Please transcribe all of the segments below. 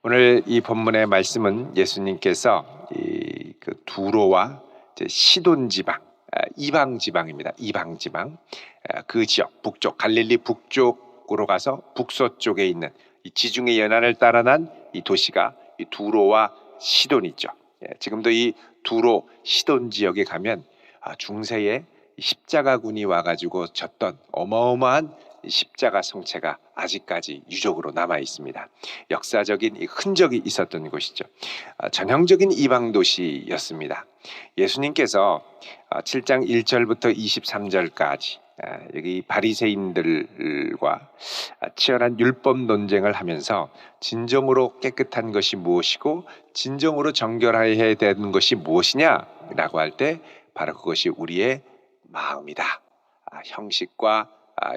오늘 이 본문의 말씀은 예수님께서 그 두로와 이제 시돈 지방, 이방 지방입니다. 이방 지방, 그 지역 북쪽 갈릴리 북쪽으로 가서 북서쪽에 있는 이 지중해 연안을 따라 난 이 도시가 이 두로와 시돈이죠. 지금도 이 두로 시돈 지역에 가면 중세에 십자가군이 와가지고 졌던 어마어마한 십자가 성체가 아직까지 유적으로 남아 있습니다. 역사적인 흔적이 있었던 곳이죠. 전형적인 이방 도시였습니다. 예수님께서 7장 1절부터 23절까지 여기 바리새인들과 치열한 율법 논쟁을 하면서 진정으로 깨끗한 것이 무엇이고 진정으로 정결해야 되는 것이 무엇이냐라고 할 때 바로 그것이 우리의 마음이다. 형식과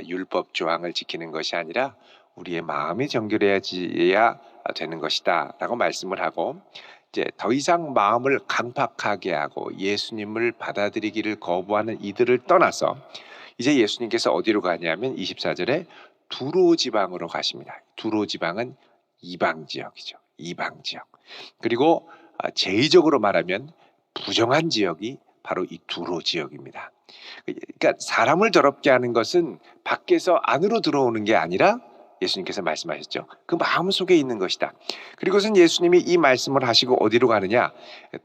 율법 조항을 지키는 것이 아니라 우리의 마음이 정결해야 되는 것이다 라고 말씀을 하고, 이제 더 이상 마음을 강팍하게 하고 예수님을 받아들이기를 거부하는 이들을 떠나서 이제 예수님께서 어디로 가냐면 24절에 두로 지방으로 가십니다. 두로 지방은 이방 지역이죠. 이방 지역. 그리고 제의적으로 말하면 부정한 지역이 바로 이 두로 지역입니다. 그러니까 사람을 더럽게 하는 것은 밖에서 안으로 들어오는 게 아니라 예수님께서 말씀하셨죠. 그 마음 속에 있는 것이다. 그리고선 예수님이 이 말씀을 하시고 어디로 가느냐?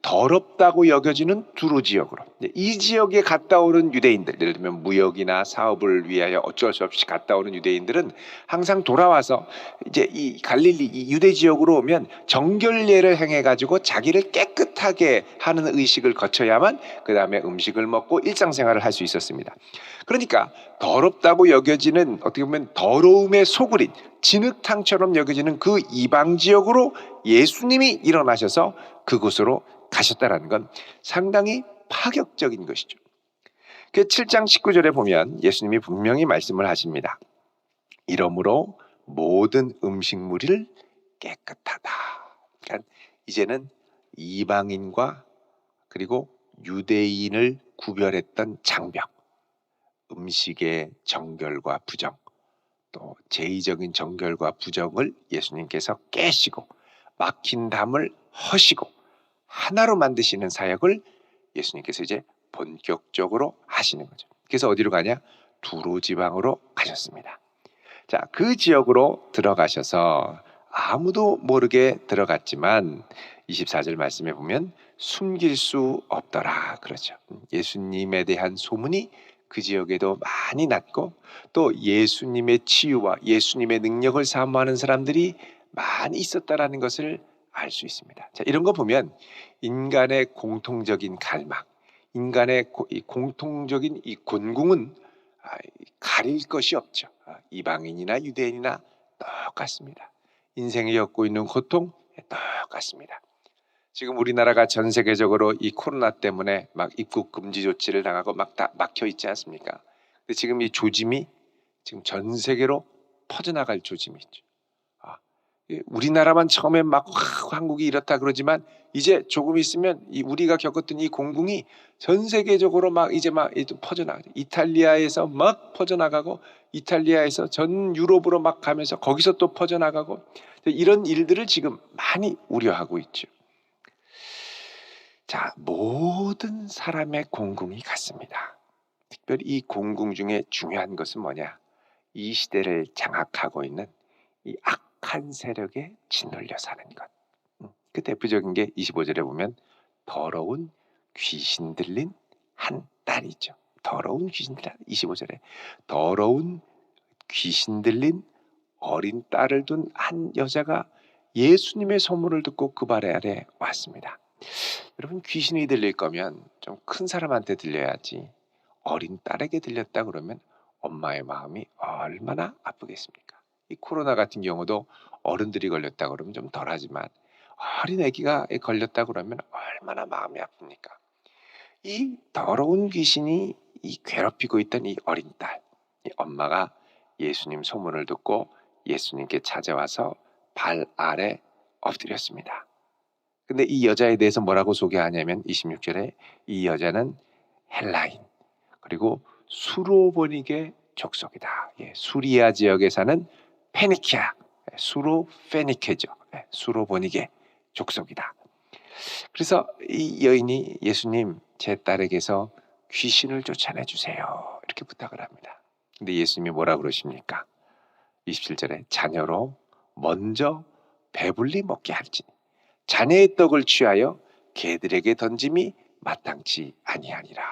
더럽다고 여겨지는 두로 지역으로. 이 지역에 갔다 오는 유대인들, 예를 들면 무역이나 사업을 위하여 어쩔 수 없이 갔다 오는 유대인들은 항상 돌아와서 이제 이 갈릴리 이 유대 지역으로 오면 정결례를 행해 가지고 자기를 깨끗하게 하는 의식을 거쳐야만 그 다음에 음식을 먹고 일상생활을 할 수 있었습니다. 그러니까 더럽다고 여겨지는, 어떻게 보면 더러움의 소굴인 진흙탕처럼 여겨지는 그 이방 지역으로 예수님이 일어나셔서 그곳으로 가셨다는 건 상당히 파격적인 것이죠. 그 7장 19절에 보면 예수님이 분명히 말씀을 하십니다. 이러므로 모든 음식물이 깨끗하다. 그러니까 이제는 이방인과 그리고 유대인을 구별했던 장벽, 음식의 정결과 부정, 또 제의적인 정결과 부정을 예수님께서 깨시고 막힌 담을 허시고 하나로 만드시는 사역을 예수님께서 이제 본격적으로 하시는 거죠. 그래서 어디로 가냐? 두로 지방으로 가셨습니다. 자, 그 지역으로 들어가셔서 아무도 모르게 들어갔지만 24절 말씀에 보면 숨길 수 없더라 그러죠. 예수님에 대한 소문이 그 지역에도 많이 났고 또 예수님의 치유와 예수님의 능력을 사모하는 사람들이 많이 있었다라는 것을 알 수 있습니다. 자, 이런 거 보면 인간의 공통적인 갈망, 인간의 공통적인 이 곤궁은 가릴 것이 없죠. 이방인이나 유대인이나 똑같습니다. 인생에 겪고 있는 고통 똑같습니다. 지금 우리나라가 전 세계적으로 이 코로나 때문에 막 입국 금지 조치를 당하고 막 다 막혀 있지 않습니까? 근데 지금 이 조짐이 지금 전 세계로 퍼져나갈 조짐이 있죠. 우리나라만 처음에 막 한국이 이렇다 그러지만 이제 조금 있으면 우리가 겪었던 이 공궁이 전 세계적으로 막 이제 막 퍼져나가죠. 이탈리아에서 막 퍼져나가고 이탈리아에서 전 유럽으로 막 가면서 거기서 또 퍼져나가고 이런 일들을 지금 많이 우려하고 있죠. 자, 모든 사람의 공궁이 같습니다. 특별히 이 공궁 중에 중요한 것은 뭐냐? 이 시대를 장악하고 있는 이 악한 세력에 짓눌려 사는 것. 그 대표적인 게 25절에 보면 더러운 귀신 들린 한 딸이죠. 더러운 귀신 들린 25절에 더러운 귀신 들린 어린 딸을 둔 한 여자가 예수님의 소문을 듣고 그 발 아래 왔습니다. 여러분, 귀신이 들릴 거면 좀 큰 사람한테 들려야지 어린 딸에게 들렸다 그러면 엄마의 마음이 얼마나 아프겠습니까? 이 코로나 같은 경우도 어른들이 걸렸다 그러면 좀 덜하지만 어린 아기가 걸렸다 그러면 얼마나 마음이 아픕니까? 이 더러운 귀신이 괴롭히고 있던 이 어린 딸, 이 엄마가 예수님 소문을 듣고 예수님께 찾아와서 발 아래 엎드렸습니다. 근데 이 여자에 대해서 뭐라고 소개하냐면 26절에 이 여자는 헬라인 그리고 수로보닉의 족속이다. 수리아 지역에 사는 페니키아 수로 페니케죠. 수로 보니게 족속이다. 그래서 이 여인이 예수님 제 딸에게서 귀신을 쫓아내 주세요. 이렇게 부탁을 합니다. 근데 예수님이 뭐라 그러십니까? 27절에 자녀로 먼저 배불리 먹게 할지니 자녀의 떡을 취하여 개들에게 던짐이 마땅치 아니하니라.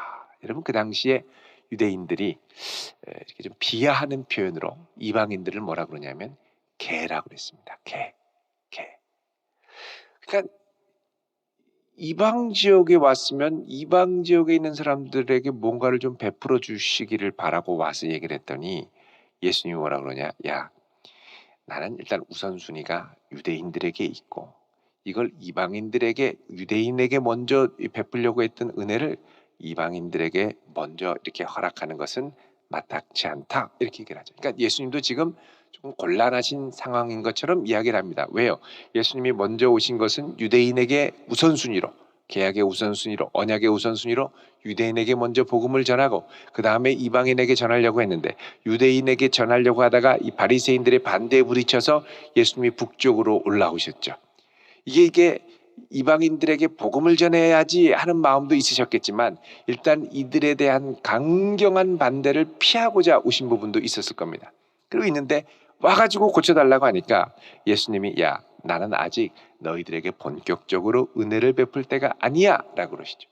여러분 그 당시에 유대인들이 이렇게 좀 비하하는 표현으로 이방인들을 뭐라 그러냐면 개라고 그랬습니다. 개. 그러니까 이방 지역에 왔으면 이방 지역에 있는 사람들에게 뭔가를 좀 베풀어 주시기를 바라고 와서 얘기를 했더니 예수님이 뭐라 그러냐? 야, 나는 일단 우선순위가 유대인들에게 있고 이걸 이방인들에게 유대인에게 먼저 베풀려고 했던 은혜를 이방인들에게 먼저 이렇게 허락하는 것은 마땅치 않다. 이렇게 얘기를 하죠. 그러니까 예수님도 지금 조금 곤란하신 상황인 것처럼 이야기를 합니다. 왜요? 예수님이 먼저 오신 것은 유대인에게 우선순위로 계약의 우선순위로 언약의 우선순위로 유대인에게 먼저 복음을 전하고 그 다음에 이방인에게 전하려고 했는데 유대인에게 전하려고 하다가 이 바리새인들의 반대에 부딪혀서 예수님이 북쪽으로 올라오셨죠. 이게 이방인들에게 복음을 전해야지 하는 마음도 있으셨겠지만 일단 이들에 대한 강경한 반대를 피하고자 오신 부분도 있었을 겁니다. 그리고 있는데 와가지고 고쳐달라고 하니까 예수님이 야 나는 아직 너희들에게 본격적으로 은혜를 베풀 때가 아니야 라고 그러시죠.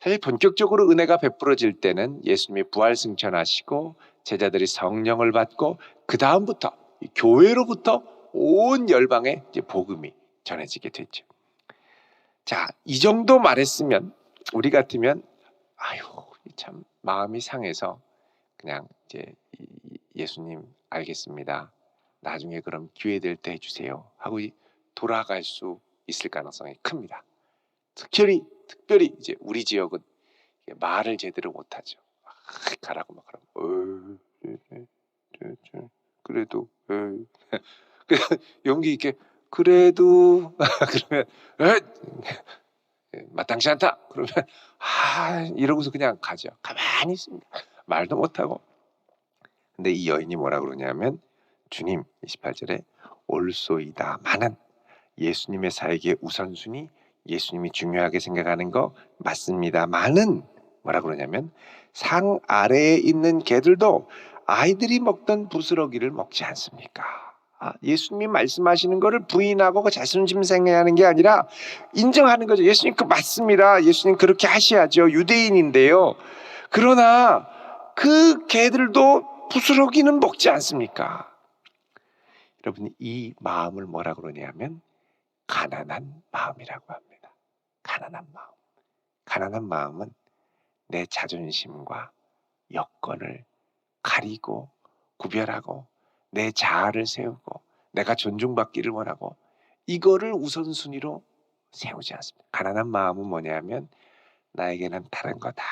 사실 본격적으로 은혜가 베풀어질 때는 예수님이 부활승천하시고 제자들이 성령을 받고 그 다음부터 교회로부터 온 열방에 이제 복음이 전해지게 됐죠. 자, 이 정도 말했으면 우리 같으면 아유 참 마음이 상해서 그냥 이제 예수님 알겠습니다. 나중에 그럼 기회 될 때 해주세요 하고 돌아갈 수 있을 가능성이 큽니다. 특별히 이제 우리 지역은 말을 제대로 못하죠. 가라고 막 그러면 그래도 용기 있게 그래도 그러면 마땅치 않다 그러면 이러고서 그냥 가죠. 가만히 있습니다. 말도 못하고. 근데 이 여인이 뭐라 그러냐면 주님 28절에 올소이다마는 예수님의 사역의 우선순위 예수님이 중요하게 생각하는 거 맞습니다마는 뭐라 그러냐면 상 아래에 있는 개들도 아이들이 먹던 부스러기를 먹지 않습니까? 예수님이 말씀하시는 거를 부인하고 자존심 상해하는 게 아니라 인정하는 거죠. 예수님 그 맞습니다. 예수님 그렇게 하셔야죠. 유대인인데요. 그러나 그 개들도 부스러기는 먹지 않습니까? 여러분 이 마음을 뭐라 그러냐면 가난한 마음이라고 합니다. 가난한 마음. 가난한 마음은 내 자존심과 여건을 가리고 구별하고 내 자아를 세우고 내가 존중받기를 원하고 이거를 우선순위로 세우지 않습니다. 가난한 마음은 뭐냐면 나에게는 다른 거 다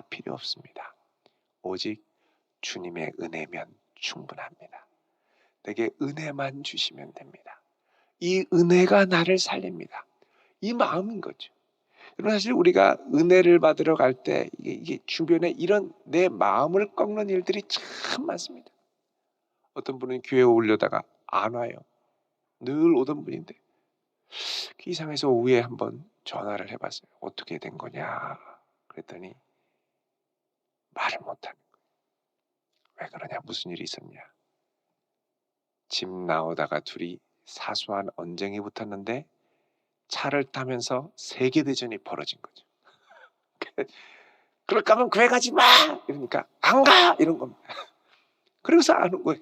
필요 없습니다. 오직 주님의 은혜면 충분합니다. 내게 은혜만 주시면 됩니다. 이 은혜가 나를 살립니다. 이 마음인 거죠. 그러나 사실 우리가 은혜를 받으러 갈 때 이게 주변에 이런 내 마음을 꺾는 일들이 참 많습니다. 어떤 분은 교회에 오려다가 안 와요. 늘 오던 분인데 이상해서 오후에 한번 전화를 해봤어요. 어떻게 된 거냐 그랬더니 말을 못하는 거예요. 왜 그러냐 무슨 일이 있었냐. 집 나오다가 둘이 사소한 언쟁이 붙었는데 차를 타면서 세계대전이 벌어진 거죠. 그럴까 하면 교회 가지 마! 이러니까 안 가! 이런 겁니다. 그래서 안 온 거예요.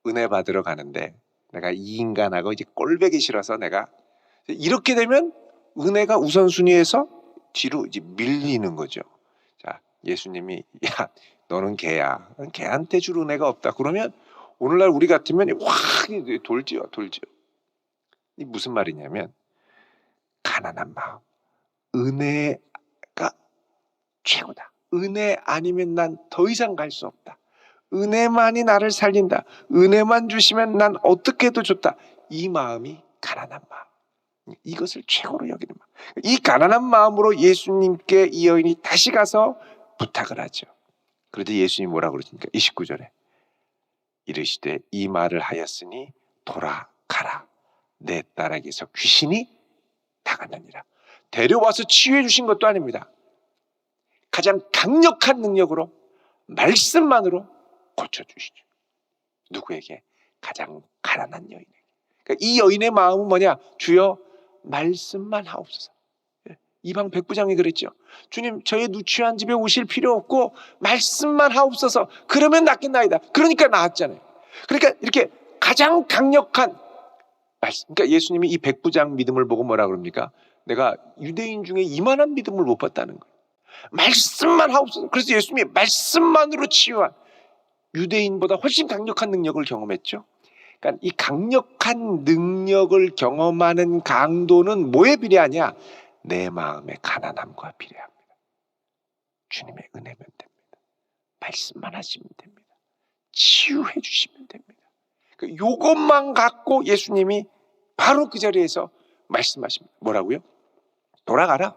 은혜 받으러 가는데 내가 이 인간하고 이제 꼴보기 싫어서 내가 이렇게 되면 은혜가 우선순위에서 뒤로 이제 밀리는 거죠. 자, 예수님이 야 너는 개야. 개한테 줄 은혜가 없다. 그러면 오늘날 우리 같으면 확 돌지요. 이 무슨 말이냐면 가난한 마음. 은혜가 최고다. 은혜 아니면 난 더 이상 갈 수 없다. 은혜만이 나를 살린다. 은혜만 주시면 난 어떻게 해도 좋다. 이 마음이 가난한 마음. 이것을 최고로 여기는 마음. 이 가난한 마음으로 예수님께 이 여인이 다시 가서 부탁을 하죠. 그런데 예수님이 뭐라고 그러십니까? 29절에 이르시되 이 말을 하였으니 돌아가라. 내 딸에게서 귀신이 나갔느니라. 데려와서 치유해 주신 것도 아닙니다. 가장 강력한 능력으로 말씀만으로 고쳐주시죠. 누구에게? 가장 가난한 여인에게. 그러니까 이 여인의 마음은 뭐냐? 주여 말씀만 하옵소서. 이방 백부장이 그랬죠. 주님, 저의 누추한 집에 오실 필요 없고 말씀만 하옵소서. 그러면 낫겠나이다. 그러니까 나았잖아요. 그러니까 이렇게 가장 강력한 말씀. 그러니까 예수님이 이 백부장 믿음을 보고 뭐라 그럽니까? 내가 유대인 중에 이만한 믿음을 못 봤다는 거예요. 말씀만 하옵소서. 그래서 예수님이 말씀만으로 치유한, 유대인보다 훨씬 강력한 능력을 경험했죠. 그러니까 이 강력한 능력을 경험하는 강도는 뭐에 비례하냐? 내 마음의 가난함과 비례합니다. 주님의 은혜면 됩니다. 말씀만 하시면 됩니다. 치유해 주시면 됩니다. 이것만 갖고 예수님이 바로 그 자리에서 말씀하십니다. 뭐라고요? 돌아가라.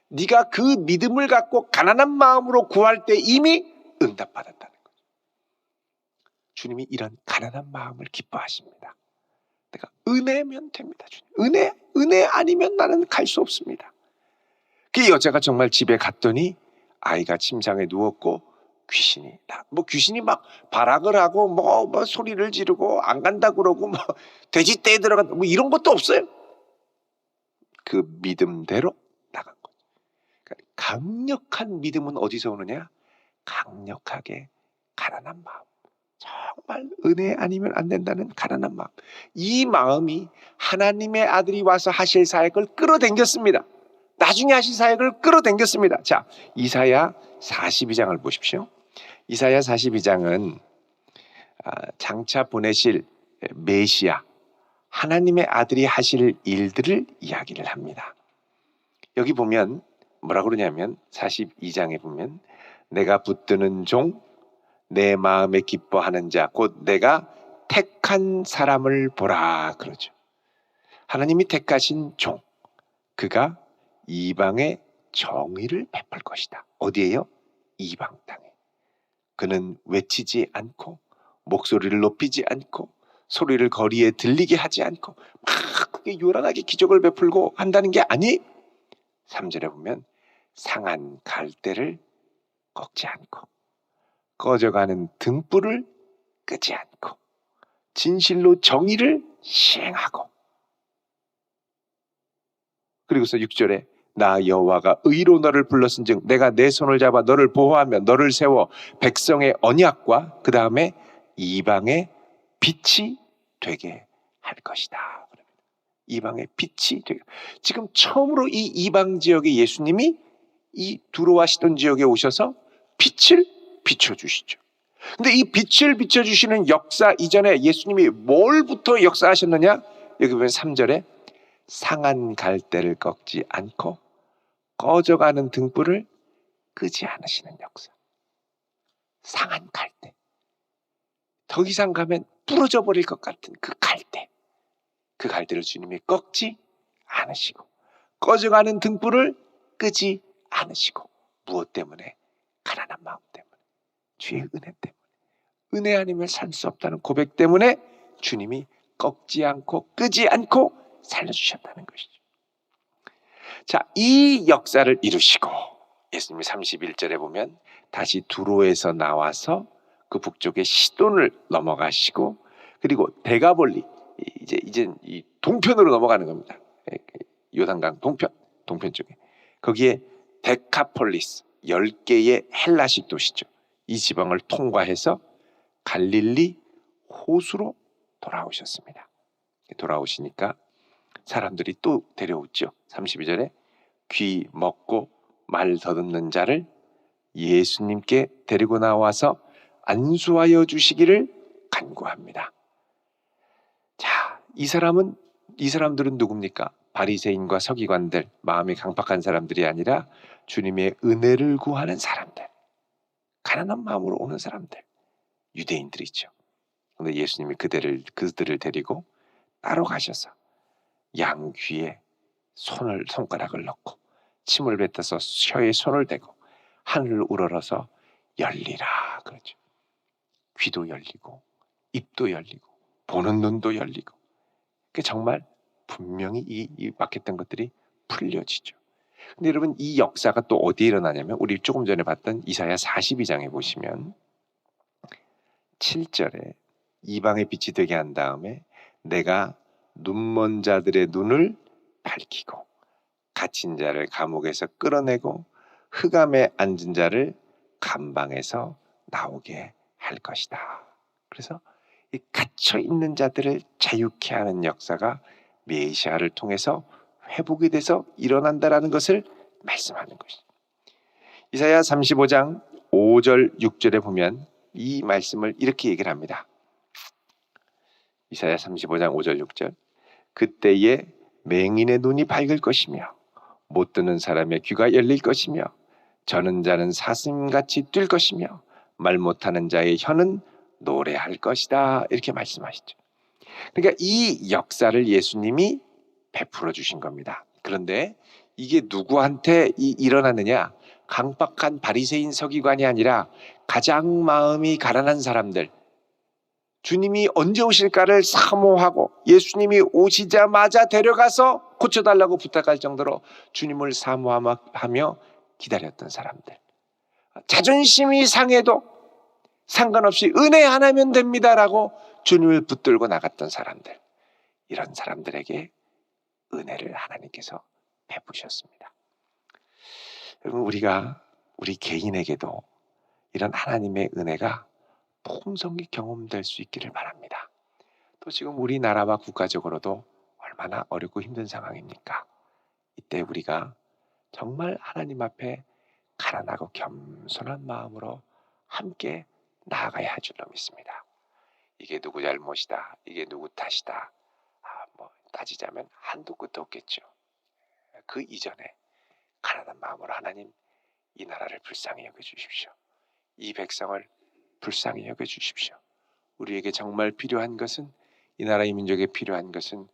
네가 그 믿음을 갖고 가난한 마음으로 구할 때 이미 응답받았다는 거죠. 주님이 이런 가난한 마음을 기뻐하십니다. 내가 은혜면 됩니다. 주님. 은혜 아니면 나는 갈 수 없습니다. 그 여자가 정말 집에 갔더니 아이가 침상에 누웠고 귀신이 막 발악을 하고 뭐 소리를 지르고 안 간다 그러고 뭐 돼지 떼에 들어간다 뭐 이런 것도 없어요. 그 믿음대로 나간 거죠. 그러니까 강력한 믿음은 어디서 오느냐? 강력하게 가난한 마음. 정말 은혜 아니면 안 된다는 가난한 마음. 이 마음이 하나님의 아들이 와서 하실 사역을 끌어당겼습니다. 나중에 하실 사역을 끌어당겼습니다. 자, 이사야 42장을 보십시오. 이사야 42장은 장차 보내실 메시아, 하나님의 아들이 하실 일들을 이야기를 합니다. 여기 보면 뭐라 그러냐면 42장에 보면 내가 붙드는 종, 내 마음에 기뻐하는 자, 곧 내가 택한 사람을 보라 그러죠. 하나님이 택하신 종, 그가 이방의 정의를 베풀 것이다. 어디에요? 이방 땅에. 그는 외치지 않고 목소리를 높이지 않고 소리를 거리에 들리게 하지 않고 막 그게 요란하게 기적을 베풀고 한다는 게 아니. 3절에 보면 상한 갈대를 꺾지 않고 꺼져가는 등불을 끄지 않고 진실로 정의를 시행하고, 그리고서 6절에 나 여호와가 의로 너를 불렀은즉 내가 내 손을 잡아 너를 보호하며 너를 세워 백성의 언약과 그 다음에 이방의 빛이 되게 할 것이다. 이방의 빛이 되게. 지금 처음으로 이 이방 지역에 예수님이 이 두로와 시돈 지역에 오셔서 빛을 비춰주시죠. 근데 이 빛을 비춰주시는 역사 이전에 예수님이 뭘부터 역사하셨느냐? 여기 보면 3절에 상한 갈대를 꺾지 않고 꺼져가는 등불을 끄지 않으시는 역사. 상한 갈대. 더 이상 가면 부러져 버릴 것 같은 그 갈대. 그 갈대를 주님이 꺾지 않으시고 꺼져가는 등불을 끄지 않으시고, 무엇 때문에? 가난한 마음 때문에, 주의 은혜 때문에. 은혜 아니면 살 수 없다는 고백 때문에 주님이 꺾지 않고 끄지 않고 살려주셨다는 것이죠. 자, 이 역사를 이루시고 예수님이 31절에 보면 다시 두로에서 나와서 그 북쪽의 시돈을 넘어가시고, 그리고 데가볼리, 이제 이 동편으로 넘어가는 겁니다. 요단강 동편 쪽에. 거기에 데카폴리스 10개의 헬라식 도시죠. 이 지방을 통과해서 갈릴리 호수로 돌아오셨습니다. 돌아오시니까 사람들이 또 데려오죠. 32절에 귀 먹고 말 더듬는 자를 예수님께 데리고 나와서 안수하여 주시기를 간구합니다. 자, 이 사람들은 누굽니까? 바리새인과 서기관들, 마음이 강팍한 사람들이 아니라 주님의 은혜를 구하는 사람들, 가난한 마음으로 오는 사람들, 유대인들이죠. 그런데 예수님이 그들을 데리고 따로 가셔서 양 귀에 손가락을 넣고 침을 뱉어서 혀에 손을 대고 하늘을 우러러서 열리라 그러죠. 귀도 열리고 입도 열리고 보는 눈도 열리고, 그 정말 분명히 이 막혔던 것들이 풀려지죠. 근데 여러분, 이 역사가 또 어디에 일어나냐면 우리 조금 전에 봤던 이사야 42장에 보시면 7절에 이방의 빛이 되게 한 다음에 내가 눈먼 자들의 눈을 밝히고 갇힌 자를 감옥에서 끌어내고 흑암에 앉은 자를 감방에서 나오게 할 것이다. 그래서 이 갇혀 있는 자들을 자유케 하는 역사가 메시아를 통해서 회복이 돼서 일어난다라는 것을 말씀하는 것이죠. 이사야 35장 5절 6절에 보면 이 말씀을 이렇게 얘기를 합니다. 이사야 35장 5절 6절 그때에 맹인의 눈이 밝을 것이며 못 듣는 사람의 귀가 열릴 것이며 저는 자는 사슴같이 뛸 것이며 말 못하는 자의 혀는 노래할 것이다. 이렇게 말씀하시죠. 그러니까 이 역사를 예수님이 베풀어 주신 겁니다. 그런데 이게 누구한테 일어나느냐? 강박한 바리새인 서기관이 아니라 가장 마음이 가난한 사람들, 주님이 언제 오실까를 사모하고 예수님이 오시자마자 데려가서 고쳐달라고 부탁할 정도로 주님을 사모하며 기다렸던 사람들, 자존심이 상해도 상관없이 은혜 하나면 됩니다라고 주님을 붙들고 나갔던 사람들, 이런 사람들에게 은혜를 하나님께서 베푸셨습니다. 여러분, 우리 개인에게도 이런 하나님의 은혜가 풍성히 경험될 수 있기를 바랍니다. 또 지금 우리나라와 국가적으로도 얼마나 어렵고 힘든 상황입니까? 이때 우리가 정말 하나님 앞에 가난하고 겸손한 마음으로 함께 나아가야 할 줄로 믿습니다. 이게 누구 잘못이다, 이게 누구 탓이다, 따지자면 한도 끝도 없겠죠. 그 이전에 가난한 마음으로 하나님, 이 나라를 불쌍히 여겨주십시오. 이 백성을 불쌍히 여겨주십시오. 우리에게 정말 필요한 것은, 이 나라 이 민족에 필요한 것은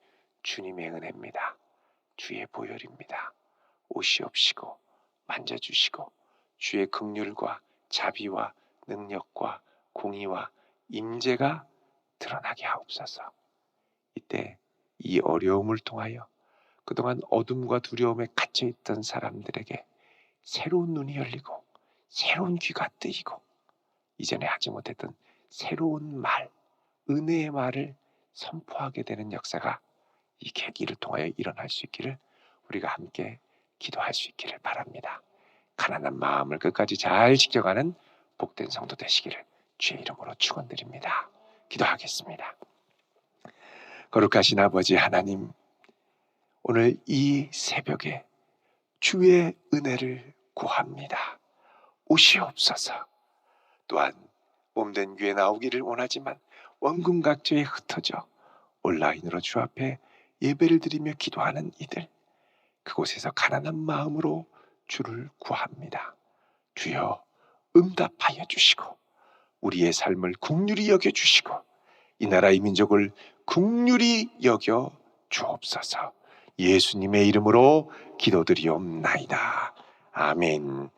주님의 은혜입니다. 주의 보혈입니다. 오시옵시고 만져주시고 주의 긍휼과 자비와 능력과 공의와 임재가 드러나게 하옵소서. 이때 이 어려움을 통하여 그동안 어둠과 두려움에 갇혀있던 사람들에게 새로운 눈이 열리고 새로운 귀가 뜨이고 이전에 하지 못했던 새로운 말, 은혜의 말을 선포하게 되는 역사가 이 계기를 통하여 일어날 수 있기를 우리가 함께 기도할 수 있기를 바랍니다. 가난한 마음을 끝까지 잘 지켜가는 복된 성도 되시기를 주의 이름으로 축원드립니다. 기도하겠습니다. 거룩하신 아버지 하나님, 오늘 이 새벽에 주의 은혜를 구합니다. 오시옵소서. 또한 몸된 교회 나오기를 원하지만 원군각지에 흩어져 온라인으로 주 앞에 예배를 드리며 기도하는 이들, 그곳에서 가난한 마음으로 주를 구합니다. 주여, 응답하여 주시고 우리의 삶을 긍휼히 여겨주시고 이 나라 이 민족을 긍휼히 여겨 주옵소서. 예수님의 이름으로 기도드리옵나이다. 아멘.